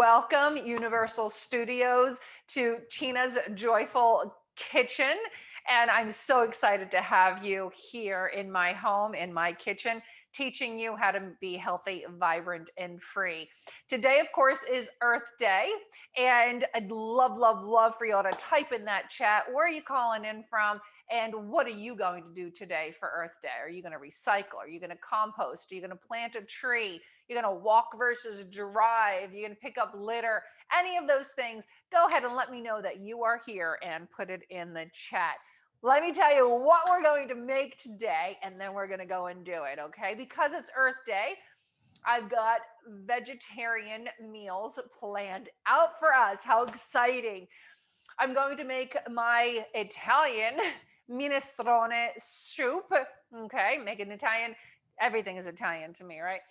Welcome, Universal Studios, to Tina's Joyful Kitchen. And I'm so excited to have you here in my home, in my kitchen, teaching you how to be healthy, vibrant, and free. Today, of course, is Earth Day. And I'd love, love, love for you all to type in that chat. Where are you calling in from? And what are you going to do today for Earth Day? Are you going to recycle? Are you going to compost? Are you going to plant a tree? You're going to walk versus drive. You're going to pick up litter. Any of those things, go ahead and let me know that you are here and put it in the chat. Let me tell you what we're going to make today, and then we're going to go and do it, okay? Because it's Earth Day, I've got vegetarian meals planned out for us. How exciting! I'm going to make my Italian minestrone soup. Okay, make an Italian. Everything is Italian to me, right?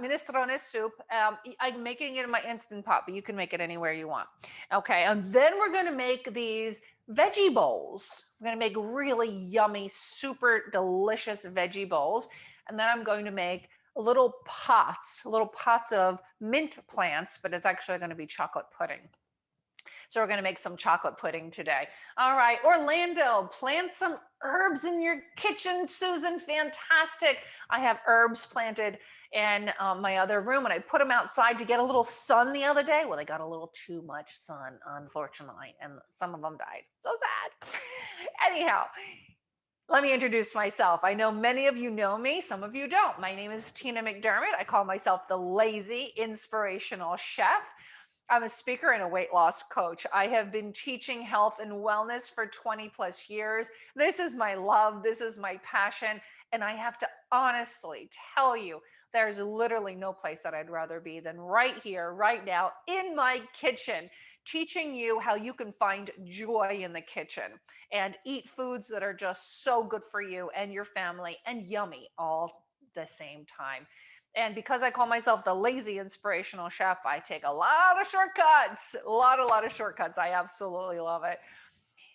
Minestrone soup. I'm making it in my Instant Pot, but you can make it anywhere you want. Okay, and then we're going to make these veggie bowls. We're going to make really yummy, super delicious veggie bowls. And then I'm going to make little pots of mint plants, but it's actually going to be chocolate pudding. So we're going to make some chocolate pudding today. All right, Orlando, plant some herbs in your kitchen, Susan. Fantastic. I have herbs planted in my other room, and I put them outside to get a little sun the other day. Well, they got a little too much sun, unfortunately, and some of them died. So sad. Anyhow, let me introduce myself. I know many of you know me, some of you don't. My name is Tina McDermott. I call myself the lazy inspirational chef. I'm a speaker and a weight loss coach. I have been teaching health and wellness for 20 plus years. This is my love. This is my passion. And I have to honestly tell you, there's literally no place that I'd rather be than right here, right now, in my kitchen, teaching you how you can find joy in the kitchen and eat foods that are just so good for you and your family and yummy all the same time. And because I call myself the lazy inspirational chef, I take a lot of shortcuts, a lot of shortcuts. I absolutely love it.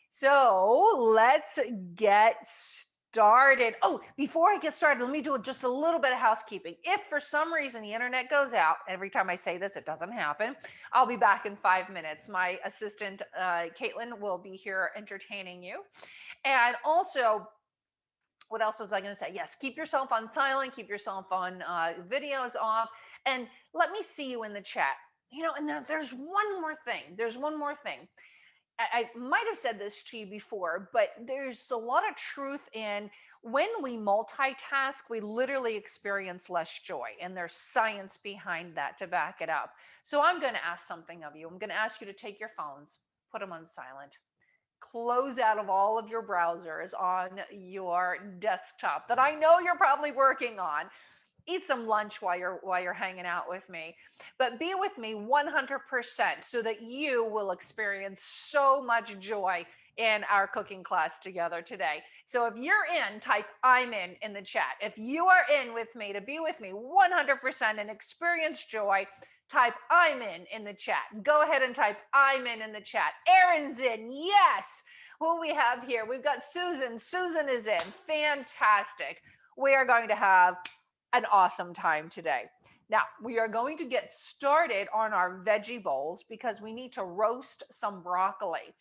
So let's get started. Oh, before I get started, let me do just a little bit of housekeeping. If for some reason the internet goes out, every time I say this, it doesn't happen, I'll be back in 5 minutes. My assistant, Caitlin, will be here entertaining you. And also, what else was I going to say? Yes, keep yourself on silent, keep yourself on videos off, and let me see you in the chat. And there's one more thing. I might have said this to you before, but there's a lot of truth in when we multitask, we literally experience less joy, and there's science behind that to back it up. So I'm going to ask something of you. I'm going to ask you to take your phones, put them on silent, close out of all of your browsers on your desktop that I know you're probably working on. Eat some lunch while you're hanging out with me, but be with me 100% so that you will experience so much joy in our cooking class together today. So if you're in, type I'm in the chat. If you are in with me to be with me 100% and experience joy, type I'm in the chat. Go ahead and type I'm in the chat. Aaron's in. Yes. Who we have here? We've got Susan. Susan is in. Fantastic. We are going to have an awesome time today. Now, we are going to get started on our veggie bowls because we need to roast some broccoli,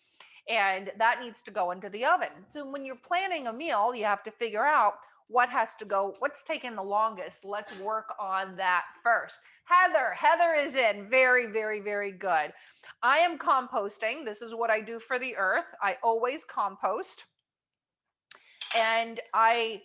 and that needs to go into the oven. So when you're planning a meal, you have to figure out what has to go, what's taking the longest. Let's work on that first. Heather is in. Very, very, very good. I am composting. This is what I do for the earth. I always compost. And I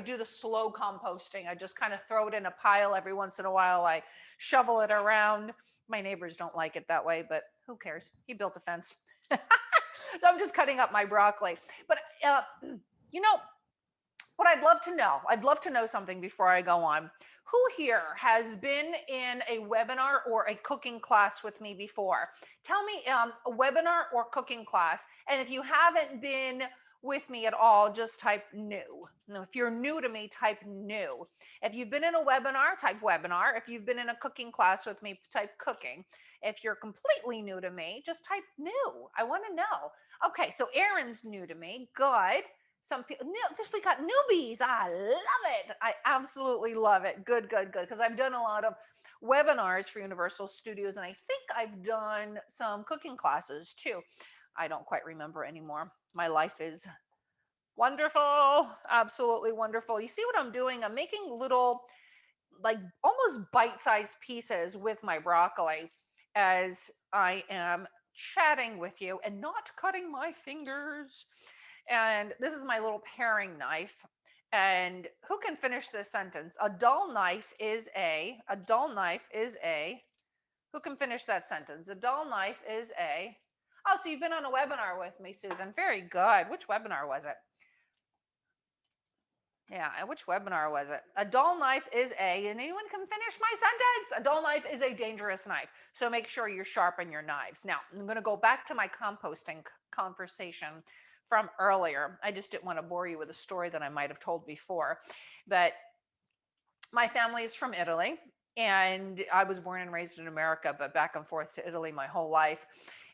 do the slow composting. I just kind of throw it in a pile every once in a while. I shovel it around. My neighbors don't like it that way, but who cares? He built a fence. So I'm just cutting up my broccoli. But, what I'd love to know something before I go on. Who here has been in a webinar or a cooking class with me before? Tell me a webinar or cooking class. And if you haven't been with me at all, just type new. Now, if you're new to me, type new. If you've been in a webinar, type webinar. If you've been in a cooking class with me, type cooking. If you're completely new to me, just type new. I want to know. Okay, so Aaron's new to me. Good. Some people, we got newbies. I love it. I absolutely love it. Good. Because I've done a lot of webinars for Universal Studios, and I think I've done some cooking classes too. I don't quite remember anymore. My life is wonderful, absolutely wonderful. You see what I'm doing? I'm making little, like almost bite-sized pieces with my broccoli as I am chatting with you and not cutting my fingers. And this is my little paring knife. And who can finish this sentence? A dull knife is a, who can finish that sentence? A dull knife is a, oh, so you've been on a webinar with me, Susan. Very good. Which webinar was it? Yeah, and which webinar was it? A dull knife is a, and anyone can finish my sentence. A dull knife is a dangerous knife. So make sure you sharpen your knives. Now, I'm going to go back to my composting conversation from earlier. I just didn't want to bore you with a story that I might have told before. But my family is from Italy, and I was born and raised in America, but back and forth to Italy my whole life.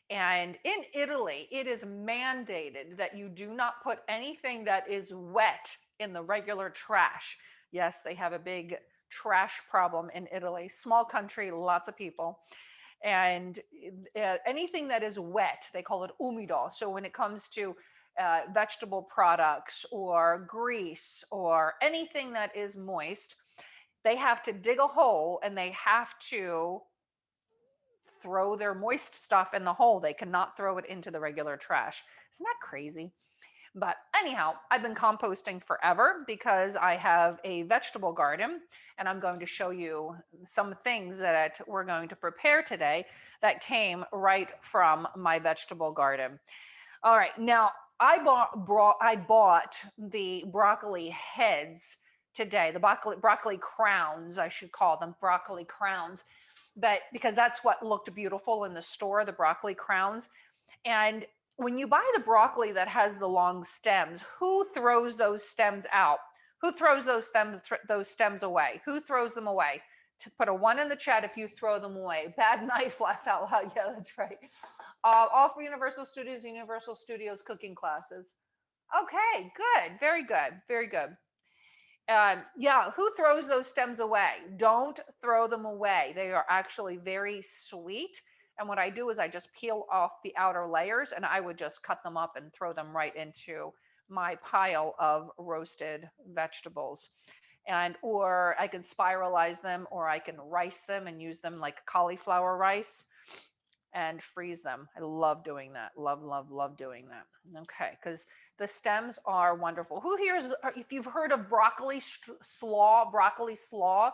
And in Italy, it is mandated that you do not put anything that is wet in the regular trash. Yes, they have a big trash problem in Italy. Small country, lots of people. And anything that is wet, they call it umido. So when it comes to vegetable products or grease or anything that is moist, they have to dig a hole and they have to throw their moist stuff in the hole. They cannot throw it into the regular trash. Isn't that crazy? But anyhow, I've been composting forever because I have a vegetable garden, and I'm going to show you some things that we're going to prepare today that came right from my vegetable garden. All right, now I bought the broccoli heads today, the broccoli crowns, I should call them broccoli crowns, but because that's what looked beautiful in the store, the broccoli crowns. And when you buy the broccoli that has the long stems, who throws those stems out? Who throws those stems away? Who throws them away? To put a 1 in the chat if you throw them away. Bad knife, laugh out loud. Yeah, that's right. All for Universal Studios cooking classes. Okay, good, very good, very good. Yeah, who throws those stems away? Don't throw them away. They are actually very sweet. And what I do is I just peel off the outer layers, and I would just cut them up and throw them right into my pile of roasted vegetables. And or I can spiralize them, or I can rice them and use them like cauliflower rice and freeze them. I love doing that. Love, love, love doing that. Okay, because the stems are wonderful. Who here is, if you've heard of broccoli slaw,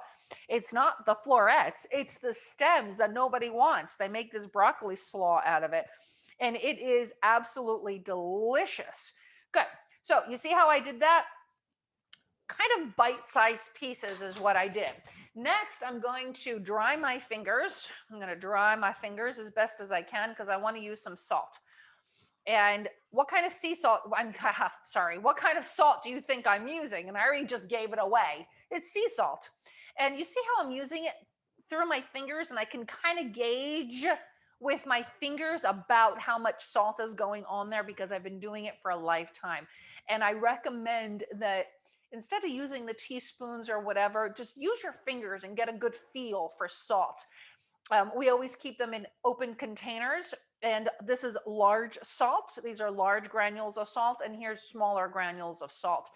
it's not the florets, it's the stems that nobody wants. They make this broccoli slaw out of it, and it is absolutely delicious. Good. So you see how I did that? Kind of bite-sized pieces is what I did. Next, I'm going to dry my fingers. I'm going to dry my fingers as best as I can because I want to use some salt. And what kind of sea salt, what kind of salt do you think I'm using? And I already just gave it away. It's sea salt. And you see how I'm using it through my fingers, and I can kind of gauge with my fingers about how much salt is going on there because I've been doing it for a lifetime. And I recommend that instead of using the teaspoons or whatever, just use your fingers and get a good feel for salt. We always keep them in open containers, and this is large salt. These are large granules of salt, and here's smaller granules of salt.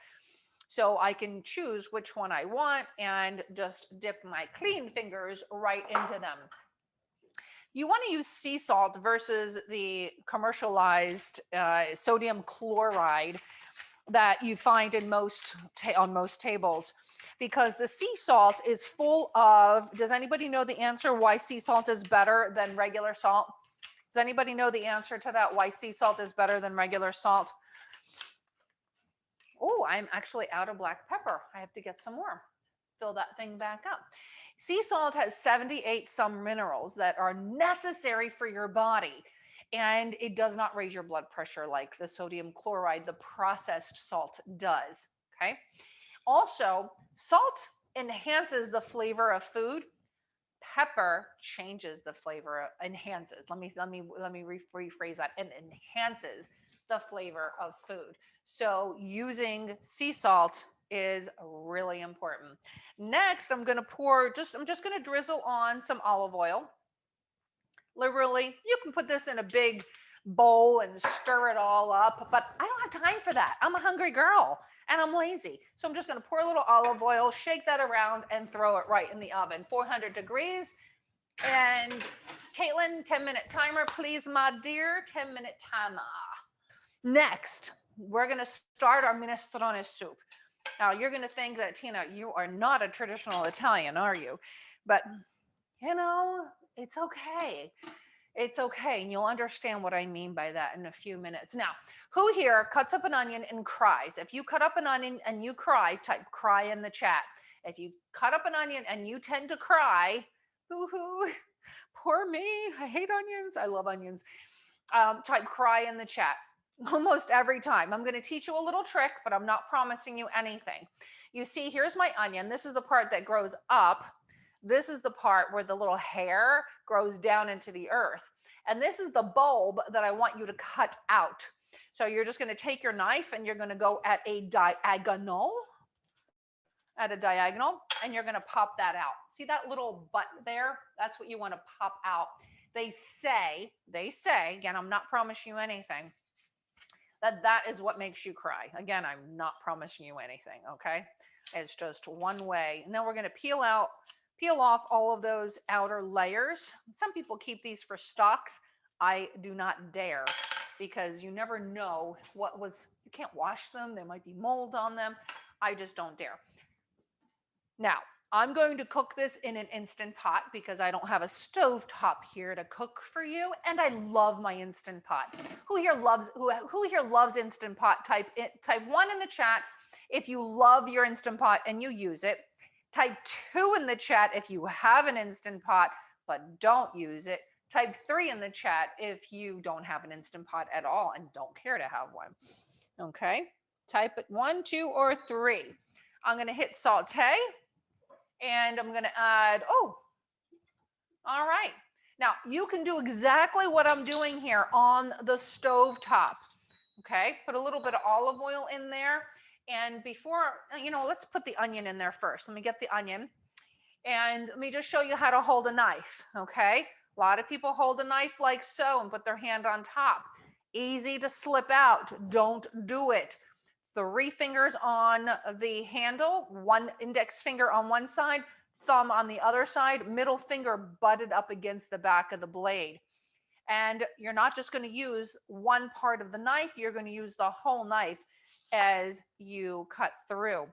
So I can choose which one I want and just dip my clean fingers right into them. You want to use sea salt versus the commercialized sodium chloride that you find in on most tables, because the sea salt is full of, does anybody know the answer why sea salt is better than regular salt? Does anybody know the answer to that, why sea salt is better than regular salt? Oh, I'm actually out of black pepper. I have to get some more. Fill that thing back up. Sea salt has 78 some minerals that are necessary for your body, and it does not raise your blood pressure like the sodium chloride, the processed salt, does. Okay. Also, salt enhances the flavor of food. Pepper changes the flavor, enhances. Let me rephrase that. And enhances the flavor of food. So using sea salt is really important. Next, I'm going to I'm just going to drizzle on some olive oil. Literally, you can put this in a big bowl and stir it all up, but I don't have time for that. I'm a hungry girl and I'm lazy. So I'm just going to pour a little olive oil, shake that around, and throw it right in the oven. 400 degrees. And Caitlin, 10-minute timer, please, my dear. 10-minute timer. Next, we're going to start our minestrone soup. Now, you're going to think that, Tina, you are not a traditional Italian, are you? But, you know, it's okay. It's okay. And you'll understand what I mean by that in a few minutes. Now, who here cuts up an onion and cries? If you cut up an onion and you cry, type cry in the chat. If you cut up an onion and you tend to cry, boo-hoo, poor me. I hate onions. I love onions. Type cry in the chat. Almost every time. I'm going to teach you a little trick, but I'm not promising you anything. You see, here's my onion. This is the part that grows up. This is the part where the little hair grows down into the earth. And this is the bulb that I want you to cut out. So you're just going to take your knife and you're going to go at a diagonal, and you're going to pop that out. See that little butt there? That's what you want to pop out. They say, again, I'm not promising you anything, that is what makes you cry. Again, I'm not promising you anything, okay? It's just one way. And then we're going to peel off all of those outer layers. Some people keep these for stocks. I do not dare, because you never know you can't wash them. There might be mold on them. I just don't dare. Now, I'm going to cook this in an Instant Pot because I don't have a stovetop here to cook for you, and I love my Instant Pot. Who here loves Instant Pot? Type 1 in the chat if you love your Instant Pot and you use it. Type 2 in the chat if you have an Instant Pot but don't use it. Type 3 in the chat if you don't have an Instant Pot at all and don't care to have one. Okay, type it 1, 2, or 3. I'm going to hit saute. And I'm going to add, all right. Now, you can do exactly what I'm doing here on the stove top. Okay, put a little bit of olive oil in there. And before, let's put the onion in there first. Let me get the onion. And let me just show you how to hold a knife. Okay, a lot of people hold a knife like so and put their hand on top. Easy to slip out. Don't do it. 3 fingers on the handle, 1 index finger on one side, thumb on the other side, middle finger butted up against the back of the blade. And you're not just going to use one part of the knife, you're going to use the whole knife as you cut through.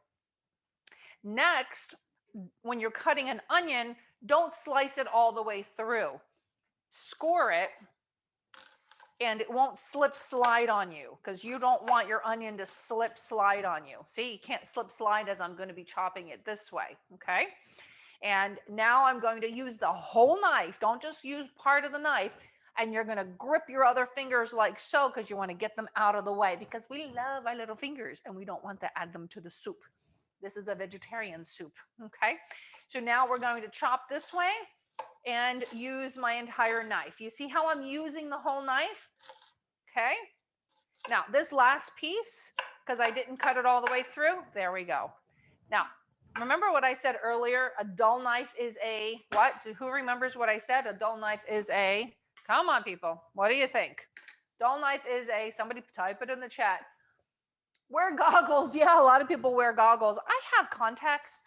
Next, when you're cutting an onion, don't slice it all the way through. Score it, and it won't slip slide on you, because you don't want your onion to slip slide on you. See, you can't slip slide as I'm going to be chopping it this way, okay? And now I'm going to use the whole knife. Don't just use part of the knife. And you're going to grip your other fingers like so, because you want to get them out of the way, because we love our little fingers and we don't want to add them to the soup. This is a vegetarian soup, okay? So now we're going to chop this way and use my entire knife. You see how I'm using the whole knife? Okay. Now this last piece, because I didn't cut it all the way through, there we go. Now, remember what I said earlier? A dull knife is a what? Who remembers what I said? A dull knife is a, come on people, what do you think? Dull knife is a, somebody type it in the chat. Wear goggles. Yeah, a lot of people wear goggles. I have contacts.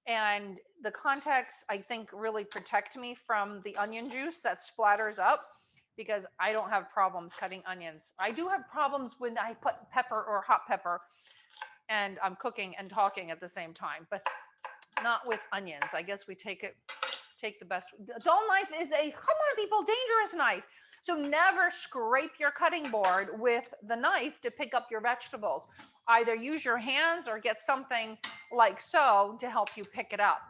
And the contacts, I think, really protect me from the onion juice that splatters up, because I don't have problems cutting onions. I do have problems when I put pepper or hot pepper and I'm cooking and talking at the same time, but not with onions. I guess we take the best. A dull knife is a, come on people, dangerous knife. So never scrape your cutting board with the knife to pick up your vegetables. Either use your hands or get something like so to help you pick it up.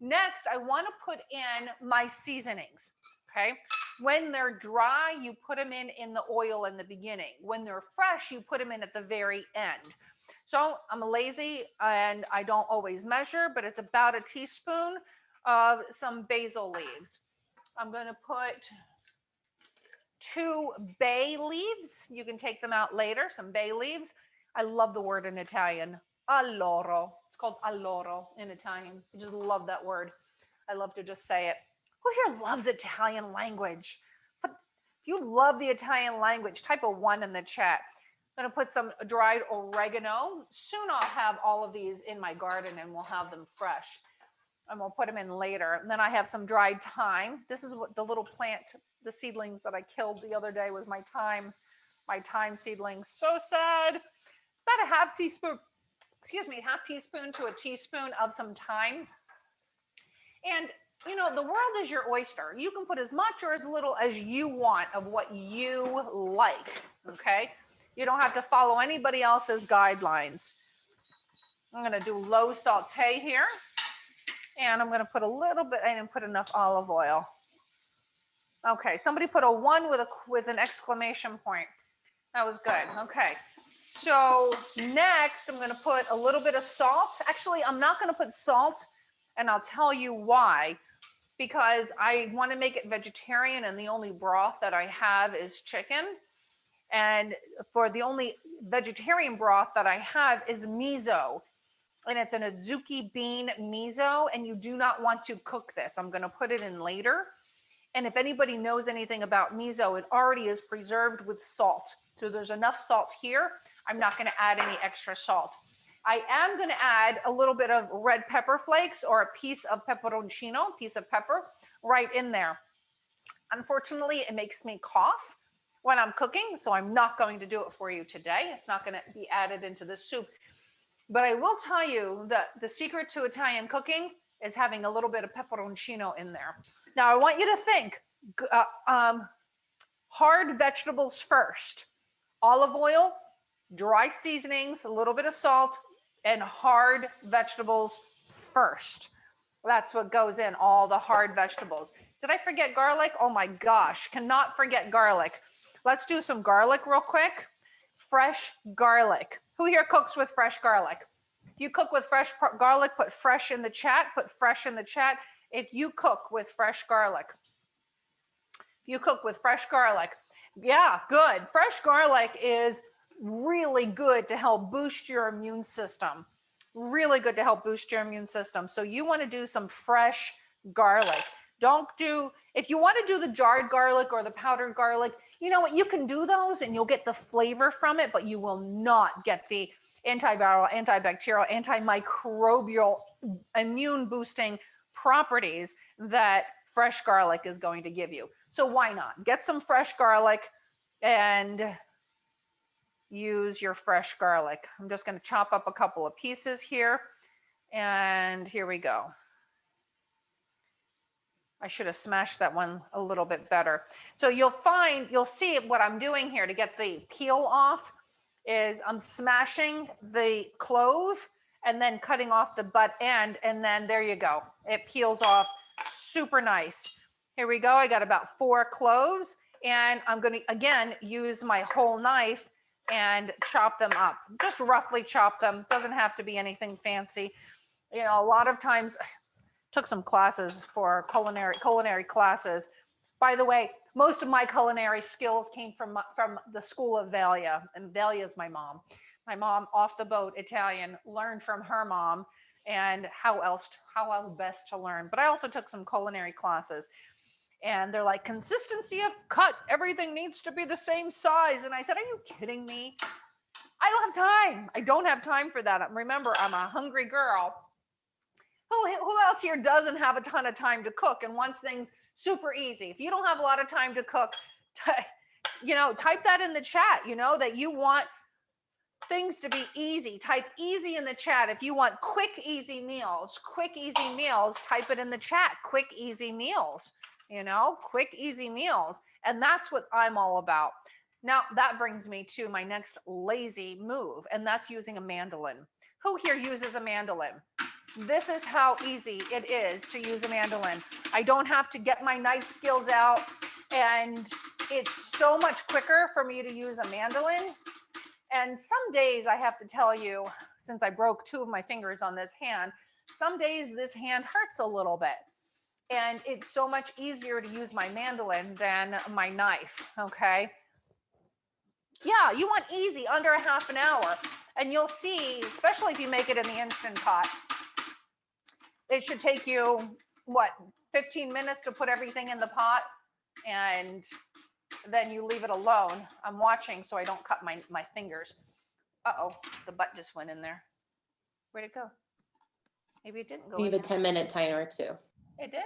Next, I want to put in my seasonings, okay? When they're dry, you put them in the oil in the beginning. When they're fresh, you put them in at the very end. So I'm lazy and I don't always measure, but it's about a teaspoon of some basil leaves. I'm going to put 2 bay leaves. You can take them out later, some bay leaves. I love the word in Italian, Alloro. It's called alloro in Italian. I just love that word. I love to just say it. Who here loves Italian language? But if you love the Italian language, type a 1 in the chat. I'm going to put some dried oregano. Soon I'll have all of these in my garden and we'll have them fresh. And we'll put them in later. And then I have some dried thyme. This is what the little plant, the seedlings that I killed the other day was my thyme seedlings. So sad. About a half teaspoon to a teaspoon of some thyme. And you know, the world is your oyster. You can put as much or as little as you want of what you like, okay? You don't have to follow anybody else's guidelines. I'm going to do low saute here. And I'm going to put a little bit, I didn't put enough olive oil. Okay, somebody put a 1 with an exclamation point. That was good. Okay. So next, I'm going to put a little bit of salt. Actually, I'm not going to put salt, and I'll tell you why. Because I want to make it vegetarian, and the only broth that I have is chicken. And for the only vegetarian broth that I have is miso. And it's an azuki bean miso, and you do not want to cook this. I'm going to put it in later. And if anybody knows anything about miso, it already is preserved with salt. So there's enough salt here. I'm not going to add any extra salt. I am going to add a little bit of red pepper flakes or a piece of pepperoncino, piece of pepper, right in there. Unfortunately, it makes me cough when I'm cooking, so I'm not going to do it for you today. It's not going to be added into the soup. But I will tell you that the secret to Italian cooking is having a little bit of pepperoncino in there. Now, I want you to think hard vegetables first. Olive oil, dry seasonings, a little bit of salt, and hard vegetables first. That's what goes in, all the hard vegetables. Did I forget garlic? Oh my gosh, cannot forget garlic. Let's do some garlic real quick. Fresh garlic. Who here cooks with fresh garlic? If you cook with fresh garlic, put fresh in the chat. Put fresh in the chat if you cook with fresh garlic. If you cook with fresh garlic. Yeah, good. Fresh garlic is really good to help boost your immune system. Really good to help boost your immune system. So you want to do some fresh garlic. If you want to do the jarred garlic or the powdered garlic, you know what, you can do those and you'll get the flavor from it, but you will not get the antiviral, antibacterial, antimicrobial, immune boosting properties that fresh garlic is going to give you. So why not? Get some fresh garlic and use your fresh garlic. I'm just going to chop up a couple of pieces here. And here we go. I should have smashed that one a little bit better. So you'll see what I'm doing here to get the peel off is I'm smashing the clove and then cutting off the butt end. And then there you go. It peels off super nice. Here we go. I got about 4 cloves and I'm going to, again, use my whole knife and chop them up. Just roughly chop them. Doesn't have to be anything fancy. You know, a lot of times, took some classes for culinary classes. By the way, most of my culinary skills came from the school of Valia, and Valia is my mom. My mom, off the boat, Italian, learned from her mom, and how else best to learn. But I also took some culinary classes, and they're like, consistency of cut, everything needs to be the same size. And I said, are you kidding me? I don't have time. I don't have time for that. Remember, I'm a hungry girl. Who else here doesn't have a ton of time to cook and wants things super easy? If you don't have a lot of time to cook, type that in the chat, that you want things to be easy. Type easy in the chat. If you want quick, easy meals, type it in the chat. Quick, easy meals, quick, easy meals. And that's what I'm all about. Now, that brings me to my next lazy move, and that's using a mandolin. Who here uses a mandolin? This is how easy it is to use a mandolin. I don't have to get my knife skills out, and it's so much quicker for me to use a mandolin. And some days, I have to tell you, since I broke 2 of my fingers on this hand, some days this hand hurts a little bit. And it's so much easier to use my mandolin than my knife, okay? Yeah, you want easy, under a half an hour. And you'll see, especially if you make it in the Instant Pot, it should take you, what, 15 minutes to put everything in the pot, and then you leave it alone. I'm watching so I don't cut my fingers. Uh-oh, the butt just went in there. Where'd it go? Maybe it didn't go in You there. have a 10-minute timer too. It did?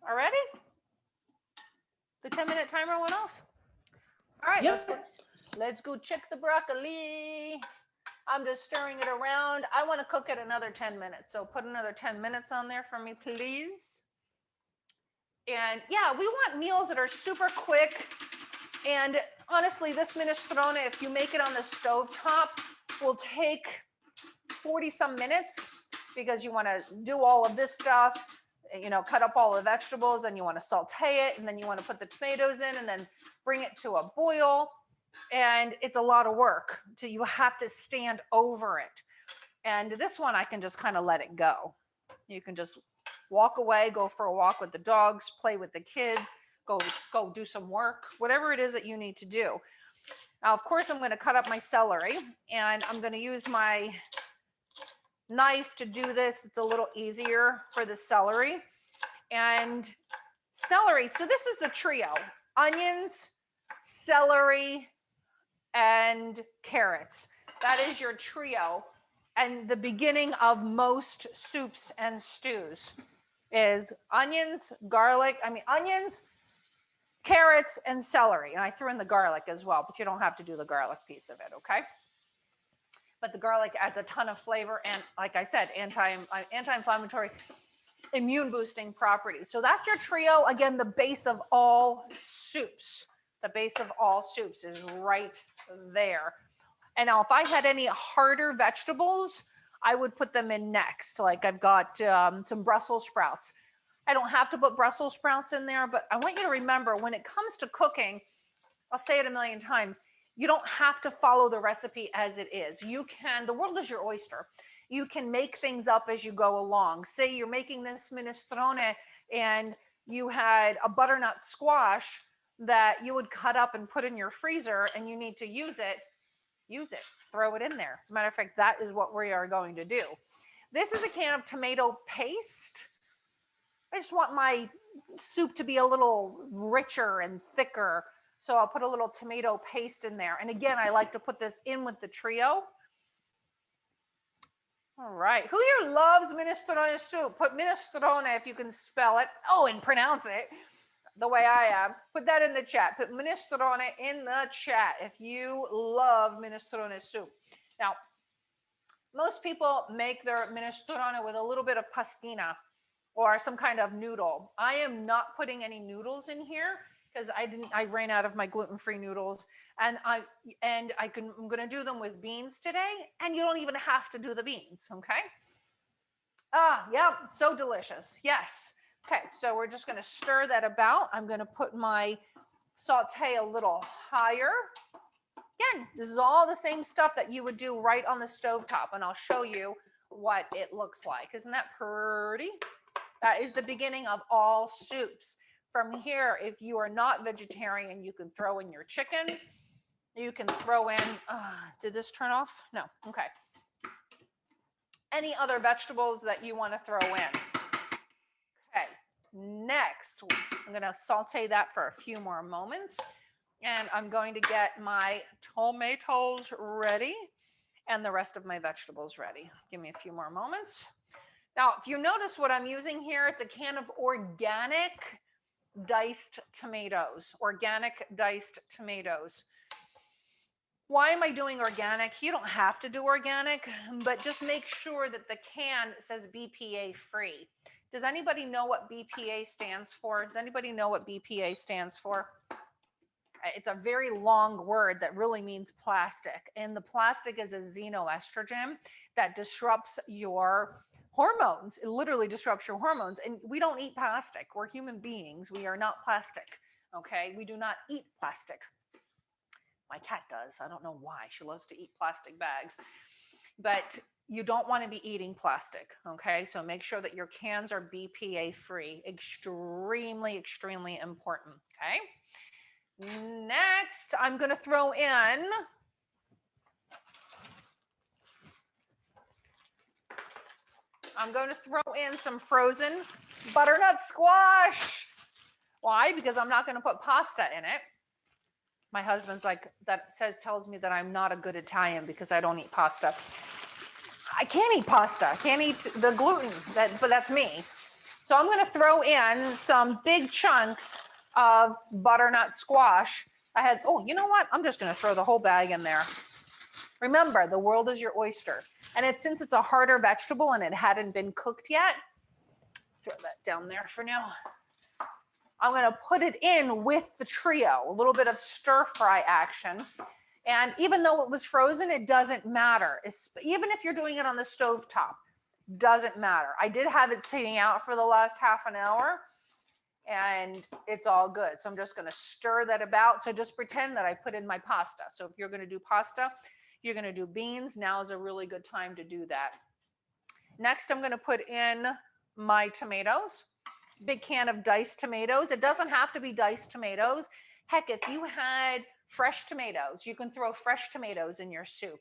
Already? The 10-minute timer went off? All right, Yep. let's go check the broccoli. I'm just stirring it around. I want to cook it another 10 minutes. So put another 10 minutes on there for me, please. And yeah, we want meals that are super quick. And honestly, this minestrone, if you make it on the stovetop, will take 40 some minutes, because you want to do all of this stuff, you know, cut up all the vegetables, and you want to saute it, and then you want to put the tomatoes in, and then bring it to a boil. And it's a lot of work. So you have to stand over it. And this one, I can just kind of let it go. You can just walk away, go for a walk with the dogs, play with the kids, go do some work, whatever it is that you need to do. Now, of course, I'm going to cut up my celery, and I'm going to use my knife to do this. It's a little easier for the celery. And celery, so this is the trio: onions, celery, and carrots. That is your trio. And the beginning of most soups and stews is onions, carrots, and celery. And I threw in the garlic as well, but you don't have to do the garlic piece of it, okay? But the garlic adds a ton of flavor and, like I said, anti-inflammatory, immune boosting properties. So that's your trio. Again, the base of all soups. The base of all soups is right there. And now if I had any harder vegetables, I would put them in next. Like I've got some Brussels sprouts. I don't have to put Brussels sprouts in there, but I want you to remember, when it comes to cooking, I'll say it a million times, you don't have to follow the recipe as it is. The world is your oyster. You can make things up as you go along. Say you're making this minestrone and you had a butternut squash that you would cut up and put in your freezer, and you need to use it, throw it in there. As a matter of fact, that is what we are going to do. This is a can of tomato paste. I just want my soup to be a little richer and thicker, so I'll put a little tomato paste in there. And again, I like to put this in with the trio. All right, who here loves minestrone soup? Put minestrone if you can spell it, and pronounce it the way I am. Put that in the chat. Put minestrone in the chat if you love minestrone soup. Now, most people make their minestrone with a little bit of pastina or some kind of noodle. I am not putting any noodles in here because I ran out of my gluten-free noodles, and I'm going to do them with beans today, and you don't even have to do the beans, okay? Yeah, so delicious. Yes. Okay, so we're just going to stir that about. I'm going to put my saute a little higher. Again, this is all the same stuff that you would do right on the stovetop, and I'll show you what it looks like. Isn't that pretty? That is the beginning of all soups. From here, if you are not vegetarian, you can throw in your chicken. You can throw in, did this turn off? No, okay. Any other vegetables that you want to throw in. Okay, next, I'm going to saute that for a few more moments. And I'm going to get my tomatoes ready and the rest of my vegetables ready. Give me a few more moments. Now, if you notice what I'm using here, it's a can of organic diced tomatoes. Organic diced tomatoes. Why am I doing organic? You don't have to do organic, but just make sure that the can says BPA free. Does anybody know what BPA stands for? Does anybody know what BPA stands for? It's a very long word that really means plastic. And the plastic is a xenoestrogen that disrupts your hormones. It literally disrupts your hormones. And we don't eat plastic. We're human beings. We are not plastic. Okay? We do not eat plastic. My cat does. I don't know why. She loves to eat plastic bags. But you don't want to be eating plastic. Okay? So make sure that your cans are BPA free. Extremely, extremely important. Okay? Next, I'm going to throw in I'm going to throw in some frozen butternut squash. Why? Because I'm not going to put pasta in it. My husband's like, tells me that I'm not a good Italian because I don't eat pasta. I can't eat pasta. I can't eat the gluten, but that's me. So I'm going to throw in some big chunks of butternut squash. You know what? I'm just going to throw the whole bag in there. Remember, the world is your oyster. And since it's a harder vegetable and it hadn't been cooked yet, throw that down there for now. I'm going to put it in with the trio, a little bit of stir fry action. And even though it was frozen, it doesn't matter. Even if you're doing it on the stovetop, doesn't matter. I did have it sitting out for the last half an hour and it's all good. So I'm just going to stir that about. So just pretend that I put in my pasta. So if you're going to do pasta, you're going to do beans. Now is a really good time to do that. Next, I'm going to put in my tomatoes. Big can of diced tomatoes. It doesn't have to be diced tomatoes. Heck, if you had fresh tomatoes, you can throw fresh tomatoes in your soup.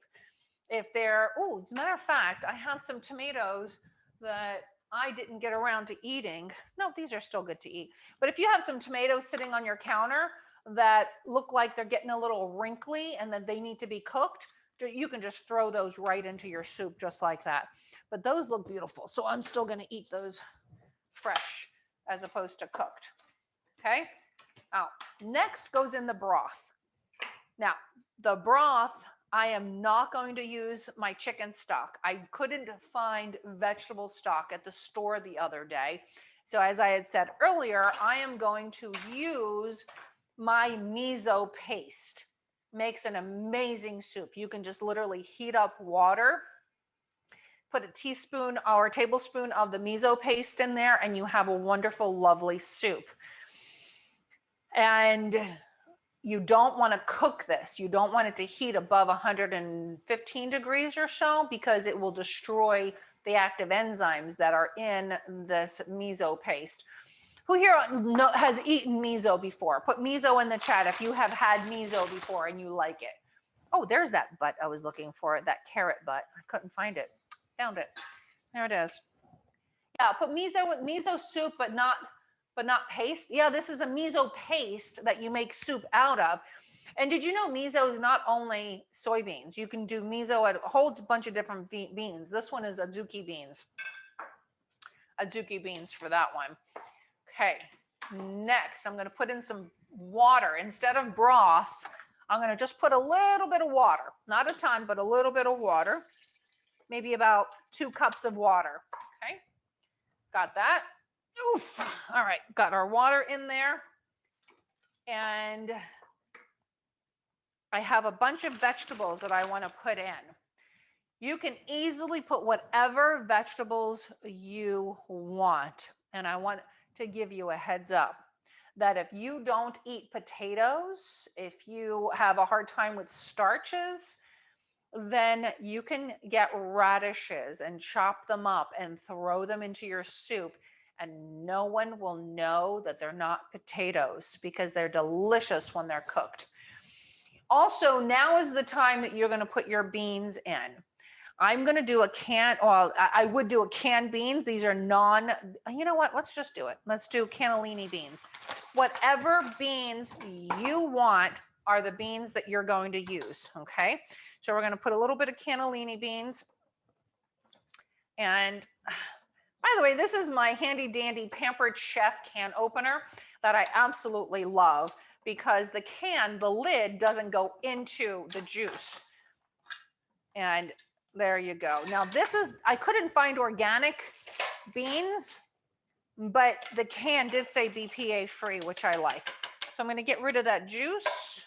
As a matter of fact, I have some tomatoes that I didn't get around to eating. No, these are still good to eat. But if you have some tomatoes sitting on your counter that look like they're getting a little wrinkly and that they need to be cooked, you can just throw those right into your soup just like that. But those look beautiful. So I'm still going to eat those fresh as opposed to cooked. Okay. Now, next goes in the broth. Now, the broth, I am not going to use my chicken stock. I couldn't find vegetable stock at the store the other day. So as I had said earlier, I am going to use my miso paste. Makes an amazing soup. You can just literally heat up water, put a teaspoon or a tablespoon of the miso paste in there, and you have a wonderful, lovely soup. And you don't want to cook this. You don't want it to heat above 115 degrees or so because it will destroy the active enzymes that are in this miso paste. Who here has eaten miso before? Put miso in the chat if you have had miso before and you like it. Oh, there's that butt I was looking for, that carrot butt. I couldn't find it. Found it. There it is. Yeah, put miso soup, but not paste. Yeah, this is a miso paste that you make soup out of. And did you know miso is not only soybeans? You can do miso at a whole bunch of different beans. This one is azuki beans. Azuki beans for that one. Okay, next I'm going to put in some water. Instead of broth, I'm going to just put a little bit of water. Not a ton, but a little bit of water. Maybe about 2 cups of water. Okay, got that. Oof. All right, got our water in there. And I have a bunch of vegetables that I want to put in. You can easily put whatever vegetables you want. And I want to give you a heads up that if you don't eat potatoes, if you have a hard time with starches, then you can get radishes and chop them up and throw them into your soup. And no one will know that they're not potatoes because they're delicious when they're cooked. Also, now is the time that you're going to put your beans in. I'm going to do I would do a canned beans. These are you know what? Let's just do it. Let's do cannellini beans. Whatever beans you want are the beans that you're going to use. Okay. So we're going to put a little bit of cannellini beans. And by the way, this is my handy dandy Pampered Chef can opener that I absolutely love because the lid doesn't go into the juice. And there you go. Now I couldn't find organic beans, but the can did say BPA free, which I like. So I'm going to get rid of that juice.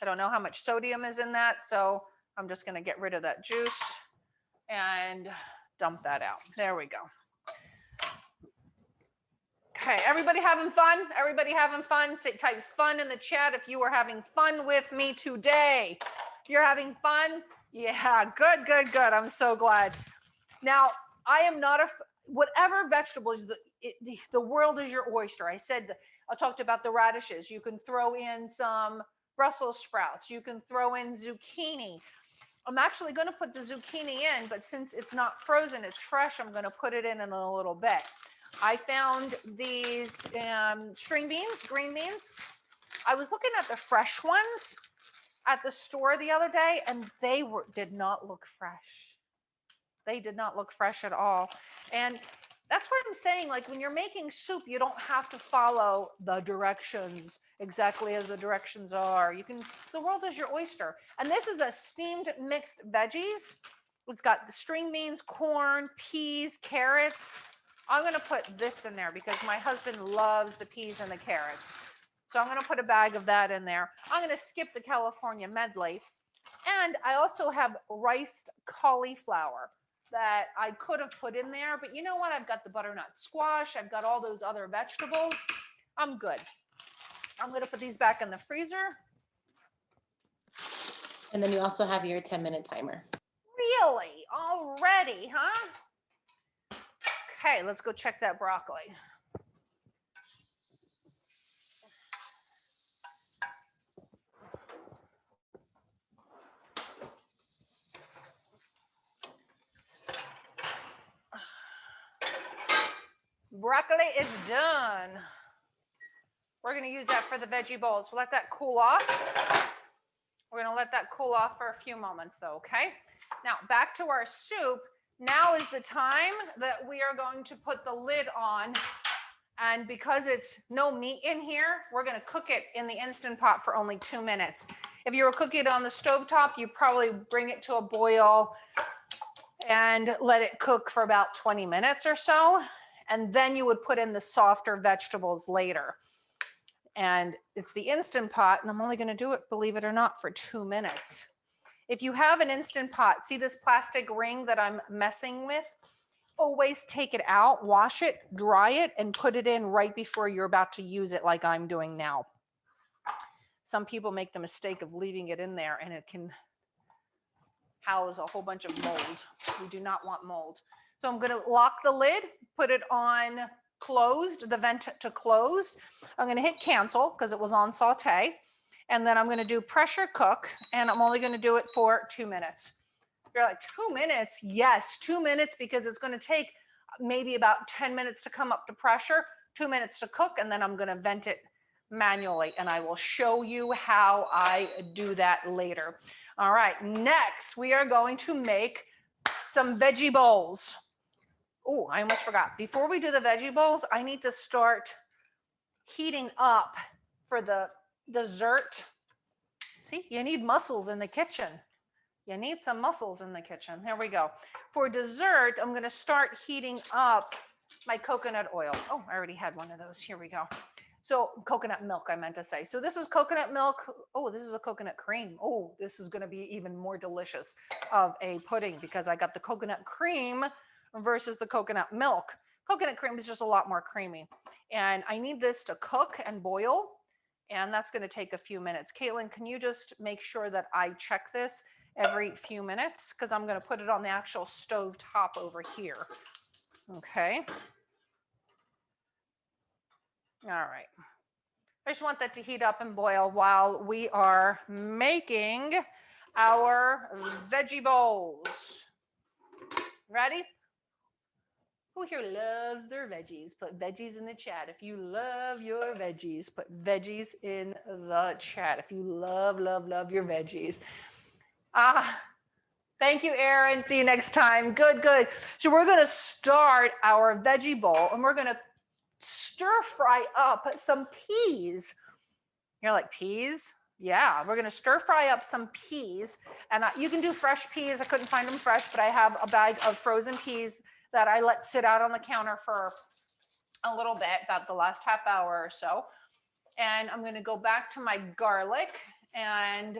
I don't know how much sodium is in that, so I'm just going to get rid of that juice and dump that out. There we go. Okay, everybody having fun? Everybody having fun? Type fun in the chat if you are having fun with me today. If you're having fun, yeah, good, good, good. I'm so glad. Now, I am not whatever vegetables, the world is your oyster. I talked about the radishes. You can throw in some Brussels sprouts. You can throw in zucchini. I'm actually going to put the zucchini in, but since it's not frozen, it's fresh, I'm going to put it in a little bit. I found these string beans, green beans. I was looking at the fresh ones at the store the other day, and they did not look fresh. They did not look fresh at all. And that's what I'm saying. Like when you're making soup, you don't have to follow the directions exactly as the directions are. You can, the world is your oyster. And this is a steamed mixed veggies. It's got the string beans, corn, peas, carrots. I'm going to put this in there because my husband loves the peas and the carrots. So I'm going to put a bag of that in there. I'm going to skip the California medley. And I also have riced cauliflower that I could have put in there, but you know what? I've got the butternut squash. I've got all those other vegetables. I'm good. I'm going to put these back in the freezer. And then you also have your 10-minute timer. Really? Already, huh? Okay, let's go check that broccoli. Broccoli is done. We're going to use that for the veggie bowls. We'll let that cool off. We're going to let that cool off for a few moments though, okay? Now back to our soup. Now is the time that we are going to put the lid on. And because it's no meat in here, we're going to cook it in the Instant Pot for only 2 minutes. If you were cooking it on the stovetop, you probably bring it to a boil and let it cook for about 20 minutes or so. And then you would put in the softer vegetables later. And it's the Instant Pot, and I'm only going to do it, believe it or not, for 2 minutes. If you have an Instant Pot, see this plastic ring that I'm messing with? Always take it out, wash it, dry it, and put it in right before you're about to use it like I'm doing now. Some people make the mistake of leaving it in there, and it can house a whole bunch of mold. We do not want mold. So I'm going to lock the lid, put it on closed, the vent to closed. I'm going to hit cancel because it was on saute. And then I'm going to do pressure cook, and I'm only going to do it for 2 minutes. You're like, 2 minutes? Yes, 2 minutes, because it's going to take maybe about 10 minutes to come up to pressure, 2 minutes to cook, and then I'm going to vent it manually. And I will show you how I do that later. All right, next we are going to make some veggie bowls. Oh, I almost forgot. Before we do the veggie bowls, I need to start heating up for the dessert. See, you need muscles in the kitchen. You need some muscles in the kitchen. There we go. For dessert, I'm going to start heating up my coconut oil. Oh, I already had one of those. Here we go. So coconut milk, I meant to say. So this is coconut milk. Oh, this is a coconut cream. Oh, this is going to be even more delicious of a pudding because I got the coconut cream versus the coconut milk. Coconut cream is just a lot more creamy. And I need this to cook and boil. And that's going to take a few minutes. Caitlin, can you just make sure that I check this every few minutes? Because I'm going to put it on the actual stove top over here. Okay. All right. I just want that to heat up and boil while we are making our veggie bowls. Ready? Who here loves their veggies? Put veggies in the chat. If you love your veggies, put veggies in the chat. If you love, love, love your veggies. Thank you, Erin. See you next time. Good, good. So we're going to start our veggie bowl, and we're going to stir fry up some peas. You're like, peas? Yeah, we're going to stir fry up some peas. And you can do fresh peas. I couldn't find them fresh, but I have a bag of frozen peas that I let sit out on the counter for a little bit, about the last half hour or so. And I'm going to go back to my garlic and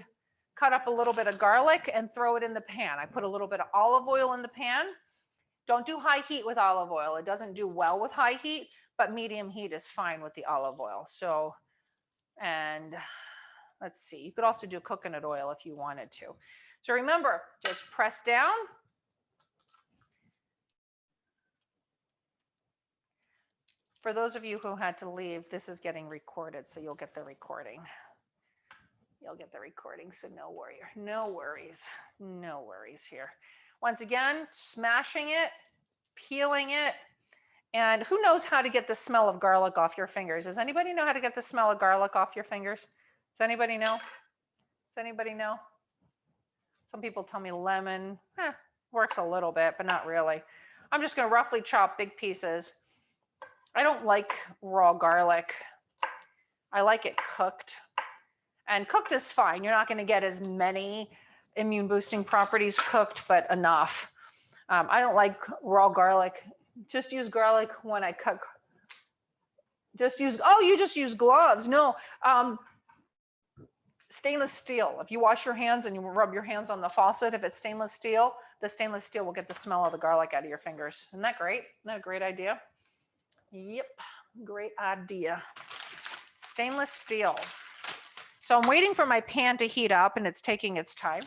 cut up a little bit of garlic and throw it in the pan. I put a little bit of olive oil in the pan. Don't do high heat with olive oil. It doesn't do well with high heat, but medium heat is fine with the olive oil. So, and let's see, you could also do coconut oil if you wanted to. So remember, just press down. For those of you who had to leave, this is getting recorded, so you'll get the recording. You'll get the recording, so no worries, no worries here. Once again, smashing it, peeling it, and who knows how to get the smell of garlic off your fingers? Does anybody know how to get the smell of garlic off your fingers? Does anybody know? Does anybody know? Some people tell me lemon. Works a little bit, but not really. I'm just going to roughly chop big pieces. I don't like raw garlic. I like it cooked. And cooked is fine. You're not going to get as many immune boosting properties cooked, but enough. I don't like raw garlic. Just use garlic when I cook. You just use gloves. No, stainless steel. If you wash your hands and you rub your hands on the faucet, if it's stainless steel, the stainless steel will get the smell of the garlic out of your fingers. Isn't that great? Isn't that a great idea? Yep, great idea. Stainless steel. So I'm waiting for my pan to heat up and it's taking its time.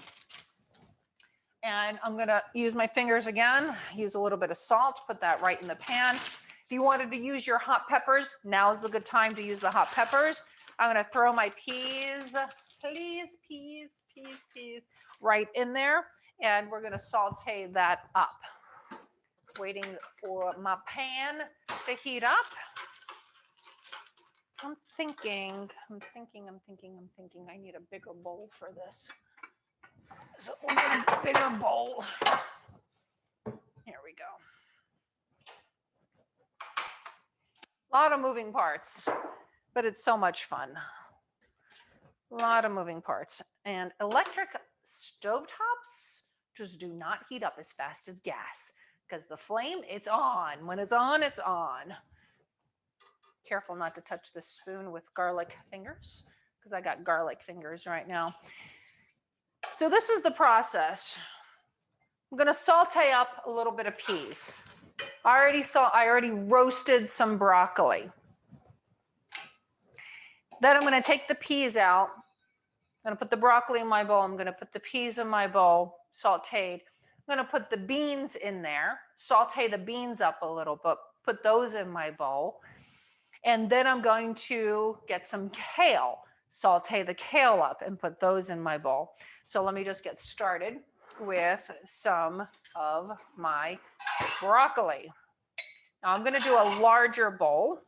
And I'm gonna use my fingers again, use a little bit of salt, put that right in the pan. If you wanted to use your hot peppers, now's the good time to use the hot peppers. I'm gonna throw my peas, peas, right in there. And we're gonna saute that up. Waiting for my pan to heat up. I'm thinking I need a bigger bowl for this. So we'll get a bigger bowl. Here we go. A lot of moving parts, but it's so much fun. A lot of moving parts. And electric stovetops just do not heat up as fast as gas because the flame, it's on. When it's on, it's on. Careful not to touch the spoon with garlic fingers because I got garlic fingers right now. So this is the process. I'm going to saute up a little bit of peas. I already roasted some broccoli. Then I'm going to take the peas out. I'm going to put the broccoli in my bowl. I'm going to put the peas in my bowl, sauteed. I'm going to put the beans in there, saute the beans up a little bit, put those in my bowl. And then I'm going to get some kale, saute the kale up and put those in my bowl. So let me just get started with some of my broccoli. Now I'm going to do a larger bowl.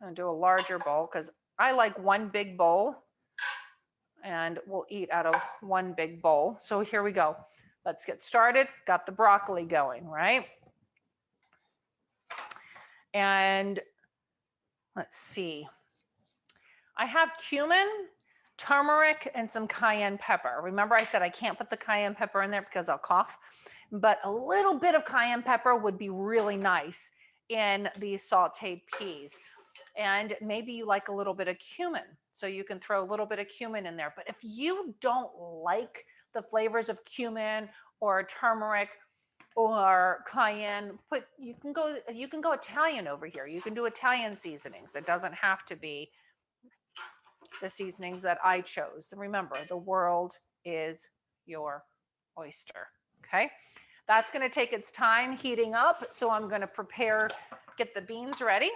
I'm going to do a larger bowl because I like one big bowl and we'll eat out of one big bowl. So here we go. Let's get started. Got the broccoli going, right? And let's see. I have cumin, turmeric, and some cayenne pepper. Remember I said I can't put the cayenne pepper in there because I'll cough, but a little bit of cayenne pepper would be really nice in these sauteed peas. And maybe you like a little bit of cumin, so you can throw a little bit of cumin in there. But if you don't like the flavors of cumin or turmeric or cayenne, you can go Italian over here. You can do Italian seasonings. It doesn't have to be the seasonings that I chose. Remember, the world is your oyster. Okay, that's going to take its time heating up. So I'm going to get the beans ready.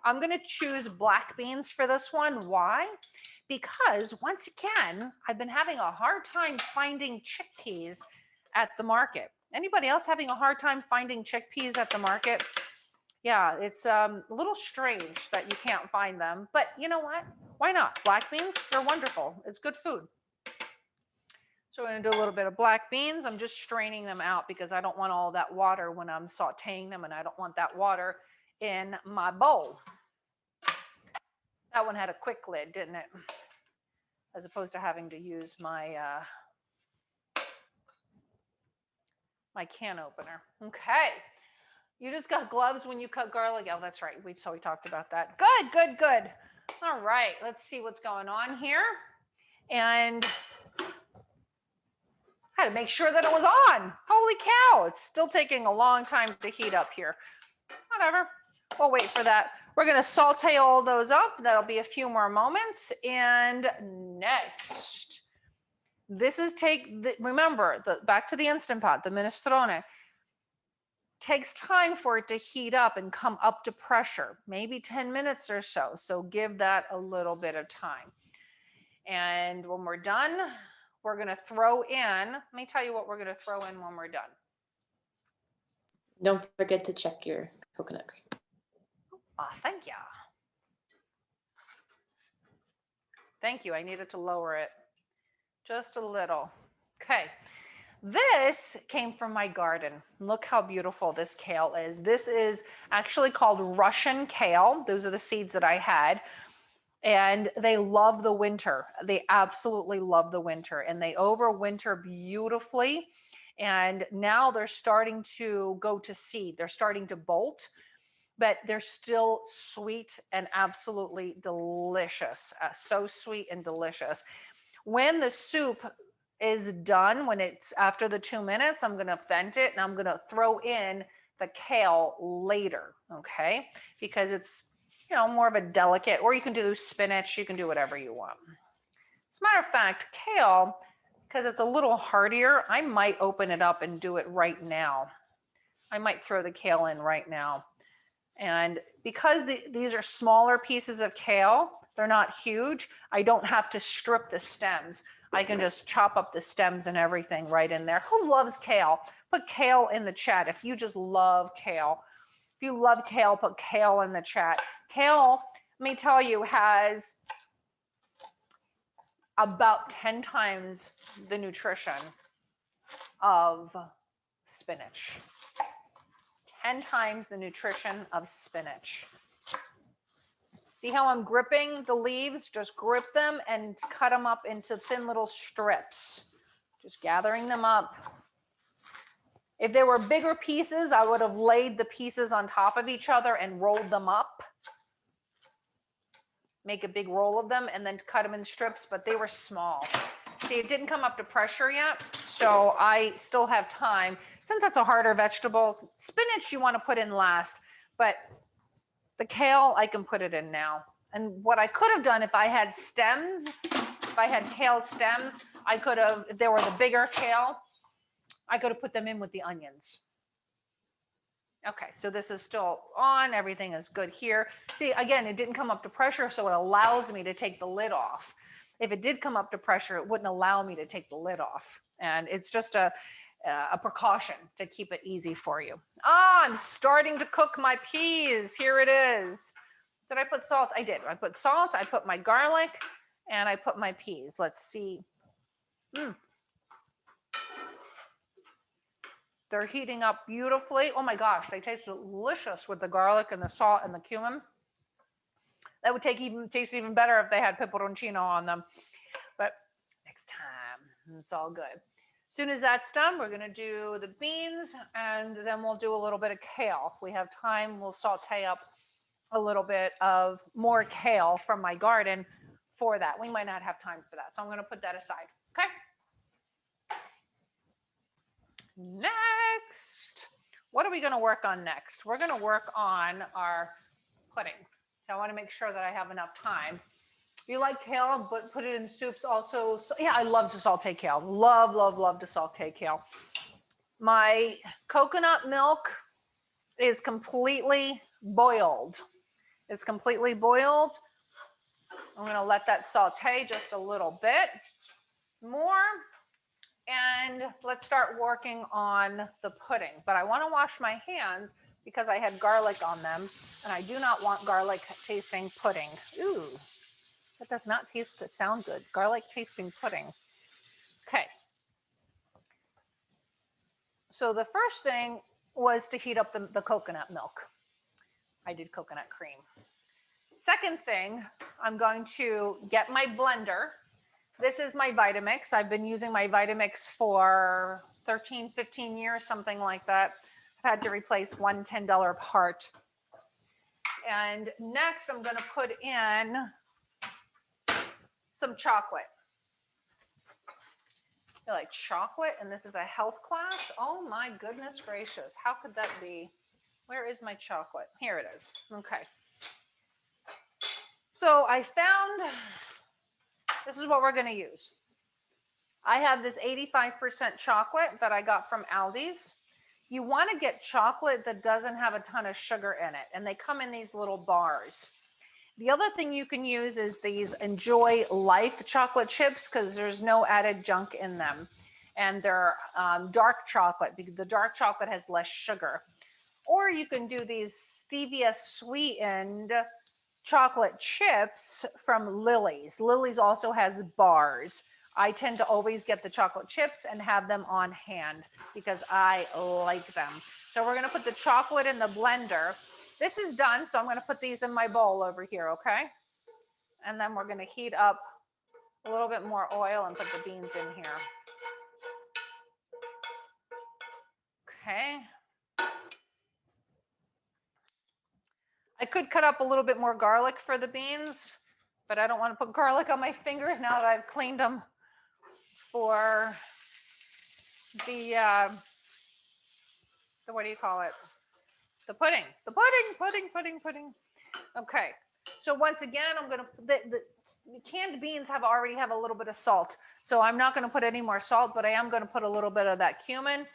I'm going to choose black beans for this one. Why? Because once again, I've been having a hard time finding chickpeas at the market. Anybody else having a hard time finding chickpeas at the market? Yeah, it's a little strange that you can't find them, but you know what? Why not? Black beans, they're wonderful. It's good food. So we're gonna do a little bit of black beans. I'm just straining them out because I don't want all that water when I'm sauteing them, and I don't want that water in my bowl. That one had a quick lid, didn't it? As opposed to having to use my my can opener. Okay. You just got gloves when you cut garlic. Oh, that's right. We talked about that. Good. All right. Let's see what's going on here. And I had to make sure that it was on. Holy cow. It's still taking a long time to heat up here. Whatever. We'll wait for that. We're going to saute all those up. That'll be a few more moments. And next, remember, back to the Instant Pot, the Minestrone. Takes time for it to heat up and come up to pressure, maybe 10 minutes or so. So give that a little bit of time. And when we're done, we're going to throw in, let me tell you what we're going to throw in when we're done. Don't forget to check your coconut cream. Ah, thank you. Thank you. I needed to lower it just a little. Okay. This came from my garden. Look how beautiful this kale is. This is actually called Russian kale. Those are the seeds that I had. And they love the winter. They absolutely love the winter. And they overwinter beautifully. And now they're starting to go to seed. They're starting to bolt, but they're still sweet and absolutely delicious. So sweet and delicious. When the soup is done, when it's after the 2 minutes, I'm going to vent it and I'm going to throw in the kale later, okay? Because it's, you know, more of a delicate, or you can do spinach, you can do whatever you want. As a matter of fact, kale, because it's a little hardier, I might open it up and do it right now. I might throw the kale in right now. And because these are smaller pieces of kale, they're not huge, I don't have to strip the stems. I can just chop up the stems and everything right in there. Who loves kale? Put kale in the chat if you just love kale. If you love kale, put kale in the chat. Kale, let me tell you, has about 10 times the nutrition of spinach. 10 times the nutrition of spinach. See how I'm gripping the leaves? Just grip them and cut them up into thin little strips. Just gathering them up. If there were bigger pieces, I would have laid the pieces on top of each other and rolled them up. Make a big roll of them and then cut them in strips, but they were small. See, it didn't come up to pressure yet, so I still have time. Since that's a harder vegetable, spinach you want to put in last, but the kale, I can put it in now. And what I could have done if I had stems, if I had kale stems, I could have, if there were the bigger kale, I could have put them in with the onions. Okay, so this is still on. Everything is good here. See, again, it didn't come up to pressure, so it allows me to take the lid off. If it did come up to pressure, it wouldn't allow me to take the lid off. And it's just a precaution to keep it easy for you. Ah, I'm starting to cook my peas. Here it is. Did I put salt? I did. I put salt, I put my garlic, and I put my peas. Let's see. They're heating up beautifully. Oh my gosh, they taste delicious with the garlic and the salt and the cumin. That would taste even better if they had peperoncino on them. But next time, it's all good. As soon as that's done, we're gonna do the beans and then we'll do a little bit of kale. If we have time, we'll saute up a little bit of more kale from my garden for that. We might not have time for that, so I'm gonna put that aside, okay? Next, what are we going to work on next? We're going to work on our pudding. So I want to make sure that I have enough time. If you like kale, but put it in soups also. So, yeah, I love to saute kale. Love, love, love to saute kale. My coconut milk is completely boiled. It's completely boiled. I'm going to let that saute just a little bit more. And let's start working on the pudding. But I want to wash my hands because I had garlic on them, and I do not want garlic tasting pudding. Ooh, that does not sound good. Garlic tasting pudding. Okay. So the first thing was to heat up the coconut milk. I did coconut cream. Second thing, I'm going to get my blender. This is my Vitamix. I've been using my Vitamix for 13, 15 years, something like that. I've had to replace one $10 part. And next I'm going to put in some chocolate. You like chocolate? And this is a health class? Oh my goodness gracious. How could that be? Where is my chocolate? Here it is. Okay. So I found, this is what we're going to use. I have this 85% chocolate that I got from Aldi's. You want to get chocolate that doesn't have a ton of sugar in it. And they come in these little bars. The other thing you can use is these Enjoy Life chocolate chips because there's no added junk in them. And they're dark chocolate because the dark chocolate has less sugar. Or you can do these stevia sweetened chocolate chips from Lily's. Lily's also has bars. I tend to always get the chocolate chips and have them on hand because I like them. So we're going to put the chocolate in the blender. This is done, so I'm going to put these in my bowl over here, okay? And then we're going to heat up a little bit more oil and put the beans in here. Okay. I could cut up a little bit more garlic for the beans, but I don't want to put garlic on my fingers now that I've cleaned them for the what do you call it? The pudding. The pudding. Okay. So once again, I'm going to, the canned beans already have a little bit of salt. So I'm not going to put any more salt, but I am going to put a little bit of that cumin.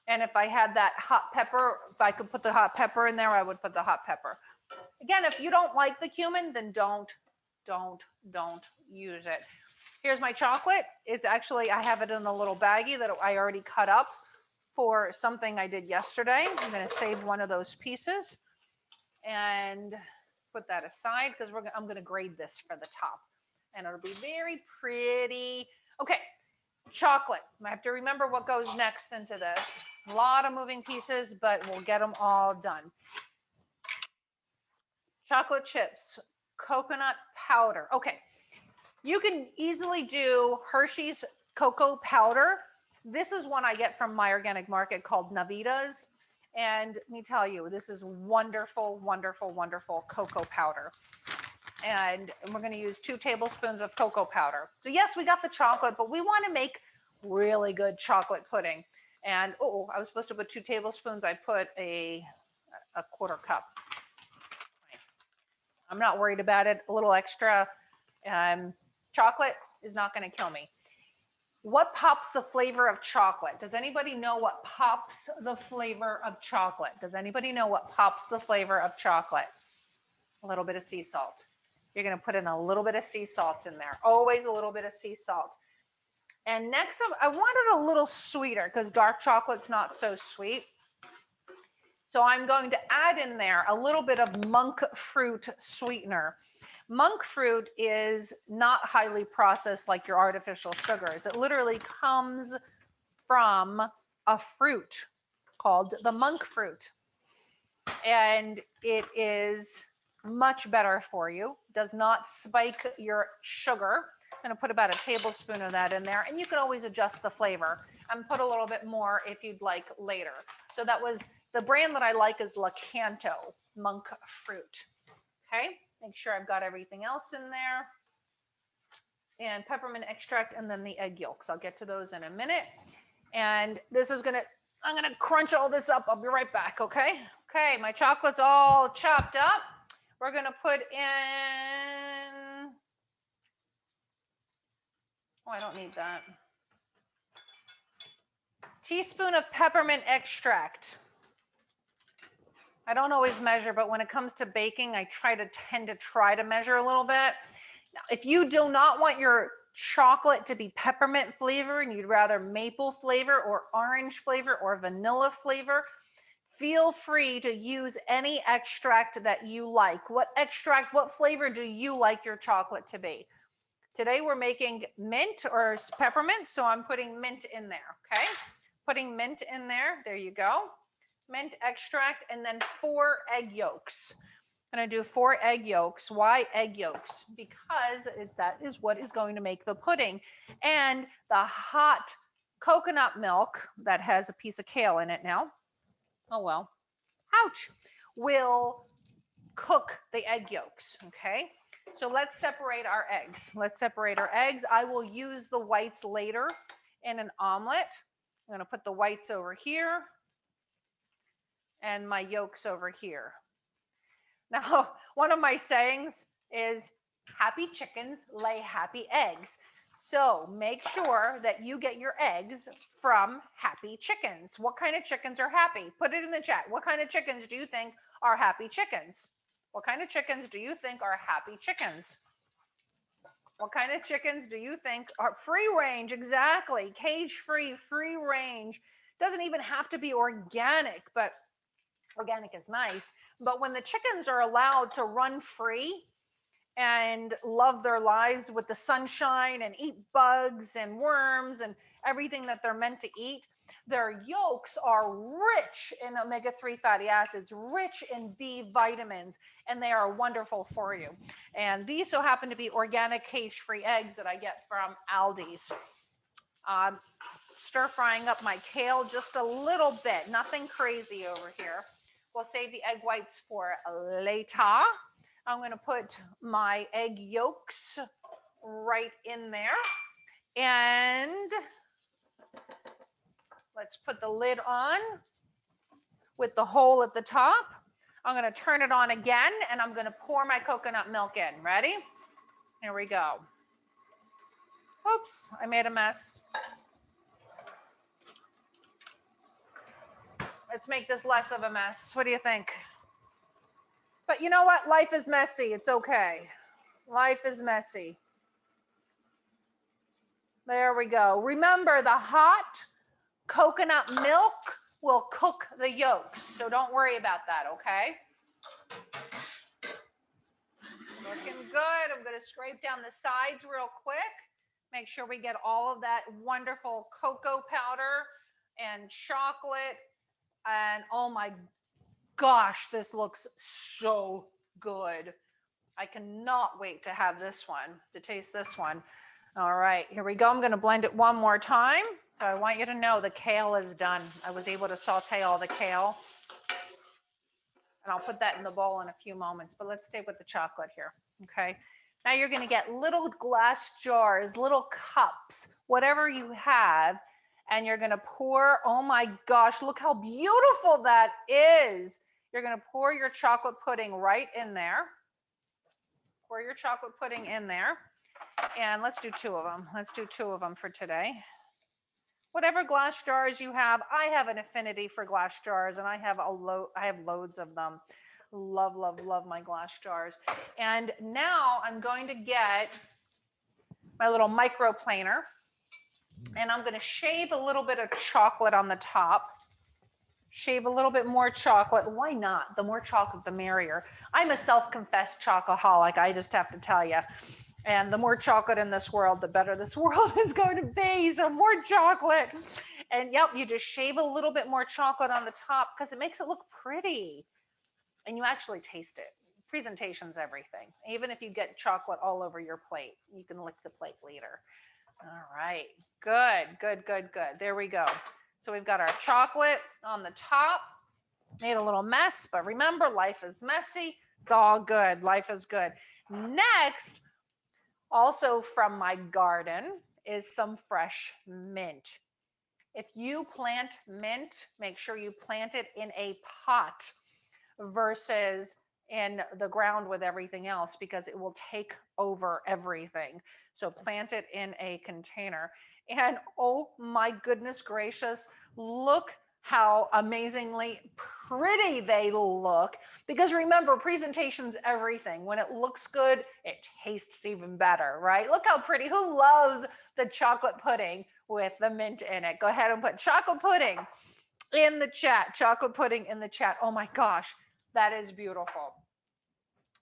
And if I had that hot pepper, if I could put the hot pepper in there, I would put the hot pepper. Again, if you don't like the cumin, then don't use it. Here's my chocolate. It's actually, I have it in a little baggie that I already cut up for something I did yesterday. I'm going to save one of those pieces and put that aside because I'm going to grade this for the top. And it'll be very pretty. Okay, chocolate. I have to remember what goes next into this. A lot of moving pieces, but we'll get them all done. Chocolate chips, coconut powder. Okay, you can easily do Hershey's cocoa powder. This is one I get from my organic market called Navitas. And let me tell you, this is wonderful, wonderful, wonderful cocoa powder. And we're going to use 2 tablespoons of cocoa powder. So yes, we got the chocolate, but we want to make really good chocolate pudding. And oh, I was supposed to put 2 tablespoons. I put a 1/4 cup. I'm not worried about it. A little extra chocolate is not going to kill me. What pops the flavor of chocolate? Does anybody know what pops the flavor of chocolate? Does anybody know what pops the flavor of chocolate? A little bit of sea salt. You're going to put in a little bit of sea salt in there. Always a little bit of sea salt. And next up, I wanted a little sweeter because dark chocolate's not so sweet. So I'm going to add in there a little bit of monk fruit sweetener. Monk fruit is not highly processed like your artificial sugars. It literally comes from a fruit called the monk fruit. And it is much better for you. Does not spike your sugar. I'm going to put about a tablespoon of that in there. And you can always adjust the flavor and put a little bit more if you'd like later. So that was the brand that I like is Lakanto monk fruit. Okay. Make sure I've got everything else in there. And peppermint extract and then the egg yolks. I'll get to those in a minute. And this is I'm gonna crunch all this up. I'll be right back, okay? Okay, my chocolate's all chopped up. We're gonna put in, oh, I don't need that. Teaspoon of peppermint extract. I don't always measure, but when it comes to baking, I tend to measure a little bit. Now, if you do not want your chocolate to be peppermint flavor and you'd rather maple flavor or orange flavor or vanilla flavor, feel free to use any extract that you like. What flavor do you like your chocolate to be? Today we're making mint or peppermint, so I'm putting mint in there, okay? Putting mint in there, there you go. Mint extract, and then 4 egg yolks. I'm going to do 4 egg yolks. Why egg yolks? Because that is what is going to make the pudding. And the hot coconut milk that has a piece of kale in it now, oh well, ouch, will cook the egg yolks, okay? So let's separate our eggs. I will use the whites later in an omelet. I'm going to put the whites over here and my yolks over here. Now, one of my sayings is happy chickens lay happy eggs. So make sure that you get your eggs from happy chickens. What kind of chickens are happy? Put it in the chat. What kind of chickens do you think are happy chickens? What kind of chickens do you think are happy chickens? What kind of chickens do you think are free range? Exactly. Cage free, free range. Doesn't even have to be organic, but organic is nice. But when the chickens are allowed to run free and love their lives with the sunshine and eat bugs and worms and everything that they're meant to eat, their yolks are rich in omega-3 fatty acids, rich in B vitamins, and they are wonderful for you. And these so happen to be organic cage-free eggs that I get from Aldi's. Stir frying up my kale just a little bit, nothing crazy over here. We'll save the egg whites for later. I'm going to put my egg yolks right in there. And let's put the lid on with the hole at the top. I'm going to turn it on again, and I'm going to pour my coconut milk in. Ready? Here we go. Oops, I made a mess. Let's make this less of a mess. What do you think? But you know what? Life is messy. It's okay. Life is messy. There we go. Remember, the hot coconut milk will cook the yolks. So don't worry about that, okay? Looking good. I'm going to scrape down the sides real quick. Make sure we get all of that wonderful cocoa powder and chocolate. And oh my gosh, this looks so good. I cannot wait to have this one, to taste this one. All right, here we go. I'm going to blend it one more time. So I want you to know the kale is done. I was able to saute all the kale. And I'll put that in the bowl in a few moments. But let's stay with the chocolate here, okay? Now you're going to get little glass jars, little cups, whatever you have. And you're going to pour, oh my gosh, look how beautiful that is. You're going to pour your chocolate pudding right in there. Pour your chocolate pudding in there. And let's do two of them. Let's do two of them for today. Whatever glass jars you have, I have an affinity for glass jars, and I have loads of them. Love, love, love my glass jars. And now I'm going to get my little microplaner, and I'm going to shave a little bit of chocolate on the top. Shave a little bit more chocolate. Why not? The more chocolate, the merrier. I'm a self-confessed chocoholic, I just have to tell you. And the more chocolate in this world, the better this world is going to be. So more chocolate. And yep, you just shave a little bit more chocolate on the top because it makes it look pretty. And you actually taste it. Presentation's everything. Even if you get chocolate all over your plate, you can lick the plate later. All right, good, good, good, good. There we go. So we've got our chocolate on the top. Made a little mess, but remember, life is messy. It's all good. Life is good. Next, also from my garden, is some fresh mint. If you plant mint, make sure you plant it in a pot versus in the ground with everything else, because it will take over everything. So plant it in a container. And oh my goodness gracious, look how amazingly pretty they look. Because remember, presentation's everything. When it looks good, it tastes even better, right? Look how pretty. Who loves the chocolate pudding with the mint in it? Go ahead and put chocolate pudding in the chat. Chocolate pudding in the chat. Oh my gosh, that is beautiful.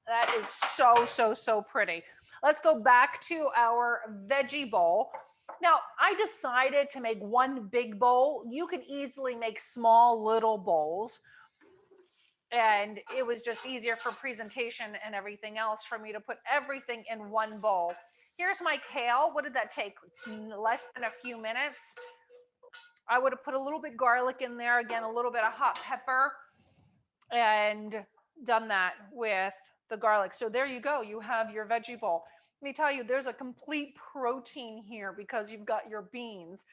That is so, so, so pretty. Let's go back to our veggie bowl. Now, I decided to make one big bowl. You can easily make small little bowls. And it was just easier for presentation and everything else for me to put everything in one bowl. Here's my kale. What did that take? Less than a few minutes. I would have put a little bit garlic in there. Again, a little bit of hot pepper. And done that with the garlic. So there you go. You have your veggie bowl. Let me tell you, there's a complete protein here because you've got your beans.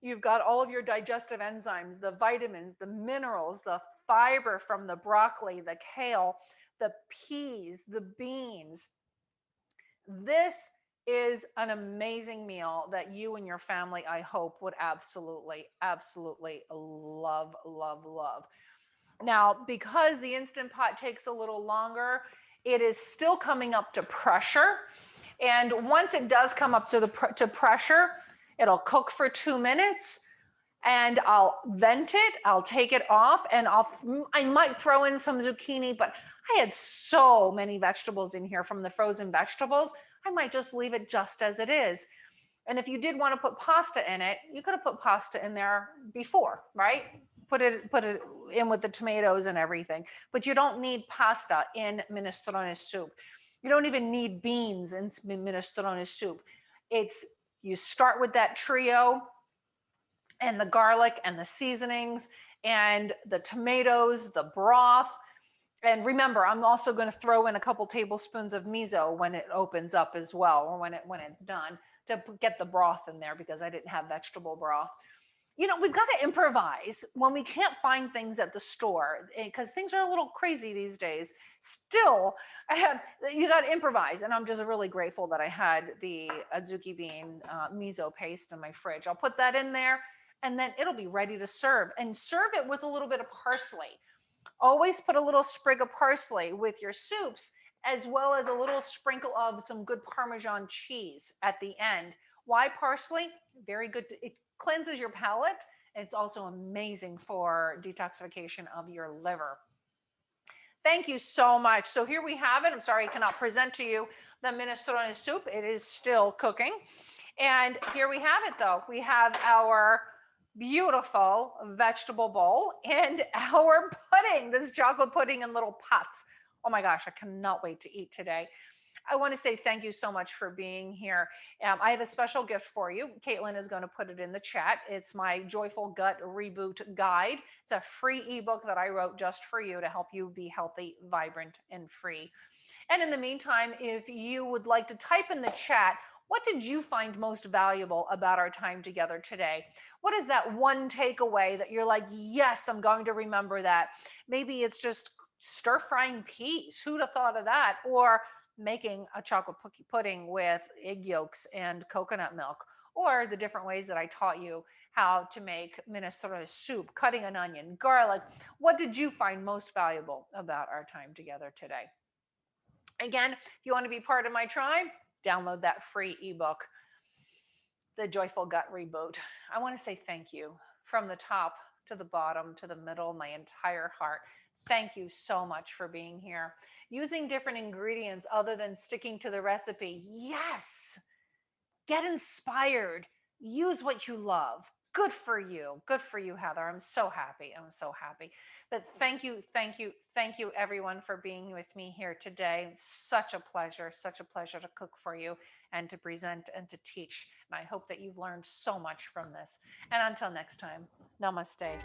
You've got all of your digestive enzymes, the vitamins, the minerals, the fiber from the broccoli, the kale, the peas, the beans. This is an amazing meal that you and your family, I hope, would absolutely, absolutely love, love, love. Now, because the Instant Pot takes a little longer, it is still coming up to pressure. And once it does come up to pressure, it'll cook for 2 minutes and I'll vent it, I'll take it off, and I might throw in some zucchini, but I had so many vegetables in here from the frozen vegetables, I might just leave it just as it is. And if you did want to put pasta in it, you could have put pasta in there before, right? Put it in with the tomatoes and everything. But you don't need pasta in minestrone soup. You don't even need beans in minestrone soup. It's you start with that trio and the garlic and the seasonings and the tomatoes, the broth. And remember, I'm also going to throw in a couple tablespoons of miso when it opens up as well, or when it's done, to get the broth in there because I didn't have vegetable broth. We've got to improvise when we can't find things at the store because things are a little crazy these days. Still, you got to improvise. And I'm just really grateful that I had the azuki bean miso paste in my fridge. I'll put that in there and then it'll be ready to serve, and serve it with a little bit of parsley. Always put a little sprig of parsley with your soups, as well as a little sprinkle of some good Parmesan cheese at the end. Why parsley? Very good. It cleanses your palate. And it's also amazing for detoxification of your liver. Thank you so much. So here we have it. I'm sorry I cannot present to you the minestrone soup. It is still cooking. And here we have it, though. We have our beautiful vegetable bowl and our pudding, this chocolate pudding in little pots. Oh my gosh, I cannot wait to eat today. I want to say thank you so much for being here. I have a special gift for you. Caitlin is going to put it in the chat. It's my Joyful Gut Reboot Guide. It's a free ebook that I wrote just for you to help you be healthy, vibrant, and free. And in the meantime, if you would like to type in the chat, what did you find most valuable about our time together today? What is that one takeaway that you're like, yes, I'm going to remember that? Maybe it's just stir frying peas. Who'd have thought of that? Or making a chocolate pudding with egg yolks and coconut milk, or the different ways that I taught you how to make minestrone soup, cutting an onion, garlic. What did you find most valuable about our time together today? Again, if you want to be part of my tribe, download that free ebook, The Joyful Gut Reboot. I want to say thank you from the top to the bottom to the middle, my entire heart. Thank you so much for being here. Using different ingredients other than sticking to the recipe. Yes. Get inspired. Use what you love. Good for you. Good for you, Heather. I'm so happy. I'm so happy. But thank you, thank you, thank you, everyone, for being with me here today. Such a pleasure to cook for you and to present and to teach. And I hope that you've learned so much from this. And until next time, namaste.